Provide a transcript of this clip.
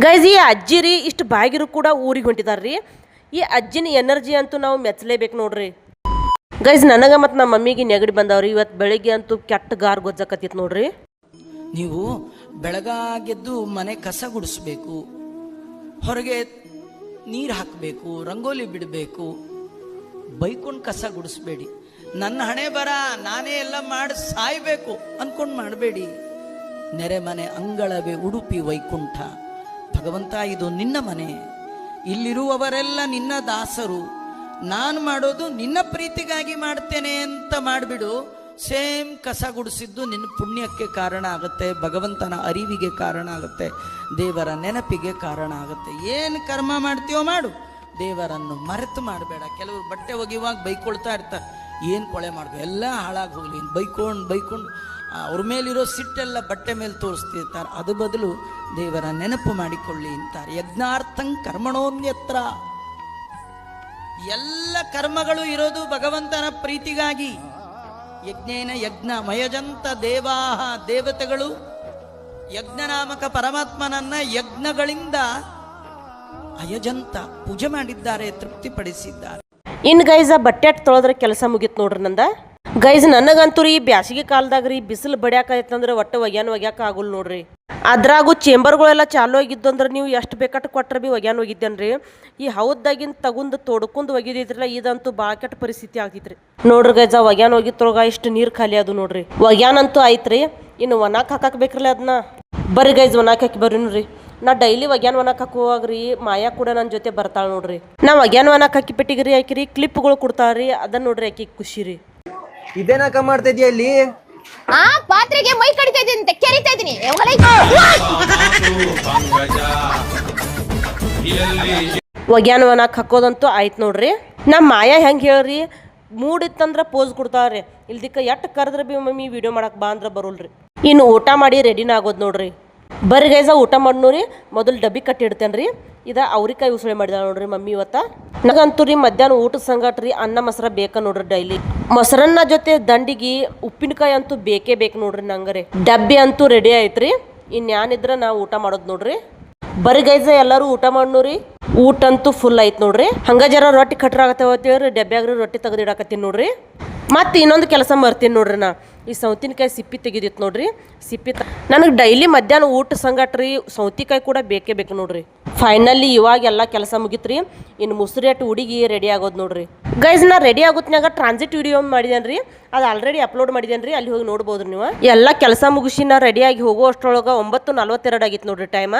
Guys ಈ ಅಜ್ಜಿ ರೀ ಇಷ್ಟು ಬಾಗಿರು ಕೂಡ ಊರಿಗೆ ಹೊಂಟಿದಾರ್ರಿ. ಈ ಅಜ್ಜಿನ ಎನರ್ಜಿ ಅಂತೂ ನಾವು ಮೆಚ್ಚಲೇಬೇಕು ನೋಡ್ರಿ. ಗೈಸ್ ನನಗೆ ಮತ್ತು ನಮ್ಮ ಮಮ್ಮಿಗೆ ನೆಗಡಿ ಬಂದವ್ರಿ. ಇವತ್ತು ಬೆಳಿಗ್ಗೆ ಅಂತೂ ಕೆಟ್ಟ ಗಾರ್ ಗೊಜ್ಜಕತ್ತಿತ್ತು ನೋಡ್ರಿ. ನೀವು ಬೆಳಗಾಗೆದ್ದು ಮನೆ ಕಸ ಗುಡಿಸ್ಬೇಕು, ಹೊರಗೆ ನೀರು ಹಾಕಬೇಕು, ರಂಗೋಲಿ ಬಿಡಬೇಕು. ಬೈಕೊಂಡು ಕಸ ಗುಡಿಸ್ಬೇಡಿ. ನನ್ನ ಹಣೆ ಬರ ನಾನೇ ಎಲ್ಲ ಮಾಡಿ ಸಾಯ್ಬೇಕು ಅನ್ಕೊಂಡು ಮಾಡಬೇಡಿ. ನೆರೆ ಮನೆ ಅಂಗಳವೇ ಉಡುಪಿ ವೈಕುಂಠ. ಭಗವಂತ ಇದು ನಿನ್ನ ಮನೆ, ಇಲ್ಲಿರುವವರೆಲ್ಲ ನಿನ್ನ ದಾಸರು. ನಾನು ಮಾಡೋದು ನಿನ್ನ ಪ್ರೀತಿಗಾಗಿ ಮಾಡ್ತೇನೆ ಅಂತ ಮಾಡಿಬಿಡು. ಸೇಮ್ ಕಸ ಗುಡಿಸಿದ್ದು ನಿನ್ನ ಪುಣ್ಯಕ್ಕೆ ಕಾರಣ ಆಗುತ್ತೆ, ಭಗವಂತನ ಅರಿವಿಗೆ ಕಾರಣ ಆಗುತ್ತೆ, ದೇವರ ನೆನಪಿಗೆ ಕಾರಣ ಆಗುತ್ತೆ. ಏನು ಕರ್ಮ ಮಾಡ್ತೀವೋ ಮಾಡು, ದೇವರನ್ನು ಮರೆತು ಮಾಡಬೇಡ. ಕೆಲವರು ಬಟ್ಟೆ ಒಗೆಯುವಾಗ ಬೈಕೊಳ್ತಾ ಇರ್ತಾರೆ, ಏನು ಕೊಳೆ ಮಾಡಬೇಕು, ಎಲ್ಲ ಹಾಳಾಗಿ ಹೋಗಲಿ ಬೈಕೊಂಡು ಅವ್ರ ಮೇಲಿರೋ ಸಿಟ್ಟೆಲ್ಲ ಬಟ್ಟೆ ಮೇಲೆ ತೋರಿಸ್ತಿರ್ತಾರೆ. ಅದು ಬದಲು ದೇವರ ನೆನಪು ಮಾಡಿಕೊಳ್ಳಿ ಅಂತಾರೆ. ಯಜ್ಞಾರ್ಥಂ ಕರ್ಮಣೋನ್ಯತ್ರ. ಎಲ್ಲ ಕರ್ಮಗಳು ಇರೋದು ಭಗವಂತನ ಪ್ರೀತಿಗಾಗಿ. ಯಜ್ಞೇನ ಯಜ್ಞ ಮಯಜಂತ ದೇವಾಹ. ದೇವತೆಗಳು ಯಜ್ಞನಾಮಕ ಪರಮಾತ್ಮನನ್ನ ಯಜ್ಞಗಳಿಂದ ಅಯಜಂತ ಪೂಜೆ ಮಾಡಿದ್ದಾರೆ, ತೃಪ್ತಿಪಡಿಸಿದ್ದಾರೆ. ಇನ್ನು ಗೈಸ್ ಆ ಬಟ್ಟೆ ತೊಳೆದ್ರೆ ಕೆಲಸ ಮುಗೀತು ನೋಡ್ರಿ ನಂದ. ಗೈಸ್ ನನಗಂತೂ ರೀ ಬ್ಯಾಸಿಗೆ ಕಾಲದಾಗ ರೀ ಬಿಸಿಲು ಬಡಿಯಾಕೈತಂದ್ರೆ ಒಟ್ಟು ಒಗ್ಯಾಕ ಆಗುಲ್ ನೋಡ್ರಿ. ಅದ್ರಾಗೂ ಚೇಂಬರ್ಗಳೆಲ್ಲ ಚಾಲು ಆಗಿದ್ದು ಅಂದ್ರೆ ನೀವು ಎಷ್ಟು ಬೇಕಟ್ಟು ಕೊಟ್ರೆ ಭೀ ಒಗ್ಯಾನ ಒಗಿದ್ದೇನ್ರಿ. ಈ ಹೌದಾಗಿನ ತಗೊಂಡು ತೊಡ್ಕೊಂಡು ಒಗಿದಿದ್ರಲ್ಲ, ಇದಂತೂ ಭಾಳ ಕೆಟ್ಟ ಪರಿಸ್ಥಿತಿ ಆಗ್ತಿತ್ರಿ ನೋಡ್ರಿ. ಗೈಸ್ ಆ ಒಗ್ಯಾನ ಒಗಿತ್ರೊಳಗ ಇಷ್ಟು ನೀರು ಖಾಲಿ ಅದು ನೋಡ್ರಿ. ಒಗ್ಯಾನಂತೂ ಆಯ್ತ್ರಿ, ಇನ್ನು ಒಣಾಕ್ ಹಾಕಕ್ ಬೇಕ್ರಲ್ಲ ಅದನ್ನ. ಬರ್ರಿ ಗೈಸ್ ಒಣಾಕ್ ಹಾಕಿ ಬರ್ರಿ ನೋಡ್ರಿ. ನಾ ಡೈಲಿ ಒಗ್ಯಾನ ಒಣಾಕ್ ಹಾಕುವಾಗ್ರಿ ಮಾಯಾ ಕೂಡ ನನ್ನ ಜೊತೆ ಬರ್ತಾಳ ನೋಡ್ರಿ. ನಾ ಒಗ್ಯಾನ ಒಣಾಕ್ ಹಾಕಿ ಬಿಟ್ಟಿಗ್ರಿ, ಆಕಿರಿ ಕ್ಲಿಪ್ಗಳು ಕೊಡ್ತಾಳ್ರಿ, ಅದನ್ನ ನೋಡ್ರಿ ಆಕಿ ಖುಷಿ ರೀ. ಇದೇನಕ್ಕ ಮಾಡ್ತಾ ಇದೀಯ ಇಲ್ಲಿ? ಪಾತ್ರೆಗೆ ಮೈ ಕಡಿತಾ ಇದ್ದೀನಿ, ಕೆರಿತಾ ಇದ್ದೀನಿ. ಒಗ್ಯಾನ ಒಣಾಕ್ ಹಾಕೋದಂತೂ ಆಯ್ತು ನೋಡ್ರಿ. ನಮ್ಮ ಮಾಯಾ ಹೆಂಗೆ ಹೇಳ್ರಿ, ಮೂಡ್ ಇತ್ತಂದ್ರೆ ಪೋಸ್ ಕೊಡ್ತಾಳ್ರಿ, ಇಲ್ದಿಕ್ಕ ಎಟ್ಟು ಕರೆದ್ರೆ ಭೀ ಮಮ್ಮಿ ವಿಡಿಯೋ ಮಾಡಕ್ ಬಾ ಅಂದ್ರೆ ಬರೋಲ್ರಿ. ಇನ್ನು ಊಟ ಮಾಡಿ ರೆಡಿನ ಆಗೋದು ನೋಡ್ರಿ. ಬರ್ರಿ ಗೈಸ ಊಟ ಮಾಡ್ನೋರಿ. ಮೊದಲು ಡಬ್ಬಿ ಕಟ್ಟಿ ಇಡ್ತೇನೆ ರೀ. ಇದು ಅವ್ರಿಕಾಯಿ ಉಸುಳೆ ಮಾಡಿದ ನೋಡ್ರಿ ಮಮ್ಮಿ ಇವತ್ತ. ನನಗಂತೂ ರೀ ಮಧ್ಯಾಹ್ನ ಊಟದ ಸಂಗಟ ರೀ ಅನ್ನ ಮೊಸರ ಬೇಕ ನೋಡ್ರಿ ಡೈಲಿ. ಮೊಸರನ್ನ ಜೊತೆ ದಂಡಿಗೆ ಉಪ್ಪಿನಕಾಯಿ ಅಂತೂ ಬೇಕೇ ಬೇಕು ನೋಡ್ರಿ ನಂಗರೆ. ಡಬ್ಬಿ ಅಂತೂ ರೆಡಿ ಆಯ್ತ್ರಿ. ಇನ್ಯಾನಿದ್ರೆ ನಾವು ಊಟ ಮಾಡೋದು ನೋಡ್ರಿ. ಬರ್ರಿ ಗೈಸ ಎಲ್ಲರೂ ಊಟ ಮಾಡ್ನೋರಿ. ಊಟ ಅಂತೂ ಫುಲ್ ಆಯ್ತು ನೋಡ್ರಿ. ಹಂಗ ಜರ ರೊಟ್ಟಿ ಕಟ್ರಾಗತ್ತೇವ್ರಿ, ಡಬ್ಬ್ಯಾಗ್ರಿ ರೊಟ್ಟಿ ತೆಗೆದಿಡಾಕತ್ತೀನಿ ನೋಡ್ರಿ. ಮತ್ತು ಇನ್ನೊಂದು ಕೆಲಸ ಮಾಡ್ತೀನಿ ನೋಡ್ರಿ. ನಾ ಈ ಸೌತಿನಕಾಯಿ ಸಿಪ್ಪಿ ತೆಗಿದಿತ್ತು ನೋಡ್ರಿ. ಸಿಪ್ಪಿ ನನಗೆ ಡೈಲಿ ಮಧ್ಯಾಹ್ನ ಊಟ ಸಂಗಟ ರೀ ಸೌತಿಕಾಯಿ ಕೂಡ ಬೇಕೇ ಬೇಕು ನೋಡ್ರಿ. ಫೈನಲಿ ಇವಾಗ ಎಲ್ಲ ಕೆಲಸ ಮುಗಿತ್ರಿ. ಇನ್ನು ಮುಸುರಿ ಅಟ್ಟು ಹುಡುಗಿ ರೆಡಿ ಆಗೋದು ನೋಡ್ರಿ. ಗೈಸ್ ನಾ ರೆಡಿ ಆಗೋತ್ನಾಗ ಟ್ರಾನ್ಸಿಟ್ ವಿಡಿಯೋ ಮಾಡಿದೇನೆ ರೀ, ಅದು ಆಲ್ರೆಡಿ ಅಪ್ಲೋಡ್ ಮಾಡಿದೇನೆ ರೀ, ಅಲ್ಲಿ ಹೋಗಿ ನೋಡ್ಬೋದ್ರಿ ನೀವು. ಎಲ್ಲ ಕೆಲಸ ಮುಗಿಸಿ ನಾ ರೆಡಿಯಾಗಿ ಹೋಗೋ ಅಷ್ಟರೊಳಗೆ 9:42 ಆಗಿತ್ತು ನೋಡ್ರಿ ಟೈಮ.